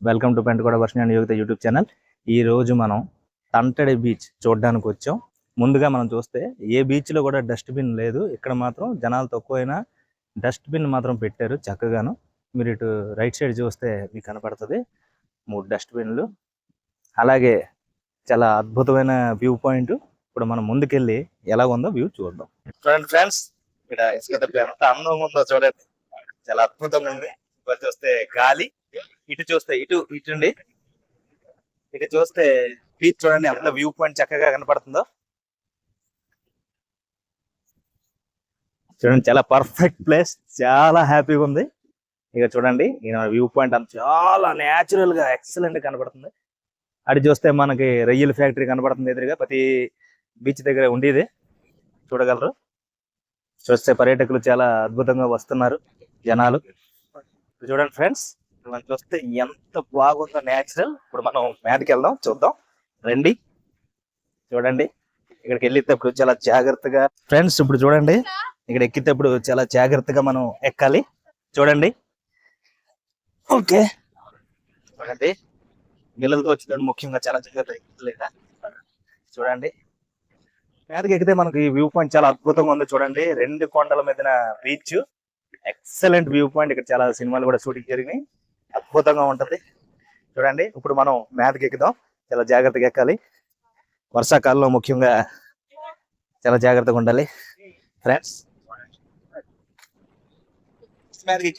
Welcome to పెంటగూడ వర్షం and యువత YouTube channel. ఈ రోజు మనం తంటడి బీచ్ చూడడానికి వచ్చాం. ముందుగా మనం చూస్తే ఏ బీచ్లో కూడా డస్ట్బిన్ లేదు. ఇక్కడ మాత్రం జనాలు తక్కువైనా డస్ట్బిన్ మాత్రం పెట్టారు చక్కగాను. మీరు ఇటు రైట్ సైడ్ చూస్తే మీకు కనపడుతుంది 3 డస్ట్బిన్లు. అలాగే చాలా అద్భుతమైన వ్యూ పాయింట్. ఇప్పుడు మనం ముందుకెళ్ళి ఎలా ఉందో వ్యూ చూద్దాం. చూడండి ఫ్రెండ్స్, ఇక్కడ ఎంత అందంగా ఉందో చూడండి. చాలా అద్భుతంగా ఉంది. ఇక్కడ చూస్తే గాలి, ఇటు చూస్తే ఇటుండి ఇటు చూస్తే బీచ్ చూడండి ఎంత వ్యూ పాయింట్ చక్కగా కనపడుతుందో. చూడండి చాలా పర్ఫెక్ట్ ప్లేస్, చాలా హ్యాపీగా ఉంది. ఇక చూడండి వ్యూ పాయింట్ అంత చాలా న్యాచురల్ గా ఎక్సలెంట్ కనపడుతుంది. అటు చూస్తే మనకి రొయ్యల ఫ్యాక్టరీ కనపడుతుంది ఎదురుగా, ప్రతి బీచ్ దగ్గర ఉండేది చూడగలరు. చూస్తే పర్యాటకులు చాలా అద్భుతంగా వస్తున్నారు జనాలు. చూడండి ఫ్రెండ్స్, మనం చూస్తే ఎంత బాగుందో న్యాచురల్. ఇప్పుడు మనం మీదకి వెళ్దాం, చూద్దాం రండి. చూడండి ఇక్కడికి వెళ్ళేటప్పుడు చాలా జాగ్రత్తగా ఫ్రెండ్స్, ఇప్పుడు చూడండి ఇక్కడ ఎక్కేటప్పుడు చాలా జాగ్రత్తగా మనం ఎక్కాలి. చూడండి ఓకే, చూడండి పిల్లలతో వచ్చినప్పుడు ముఖ్యంగా చాలా జాగ్రత్తగా ఎక్కలేదా. చూడండి మీదకి ఎక్కితే మనకి వ్యూ పాయింట్ చాలా అద్భుతంగా ఉంది. చూడండి 2 కొండల మీదన బీచ్, ఎక్సలెంట్ వ్యూ పాయింట్. ఇక్కడ చాలా సినిమాలు కూడా షూటింగ్ జరిగినాయి, అద్భుతంగా ఉంటది. చూడండి ఇప్పుడు మనం మీదకి ఎక్కుదాం, చాలా జాగ్రత్తగా ఎక్కాలి. వర్షాకాలంలో ముఖ్యంగా చాలా జాగ్రత్తగా ఉండాలి ఫ్రెండ్స్. మీదకి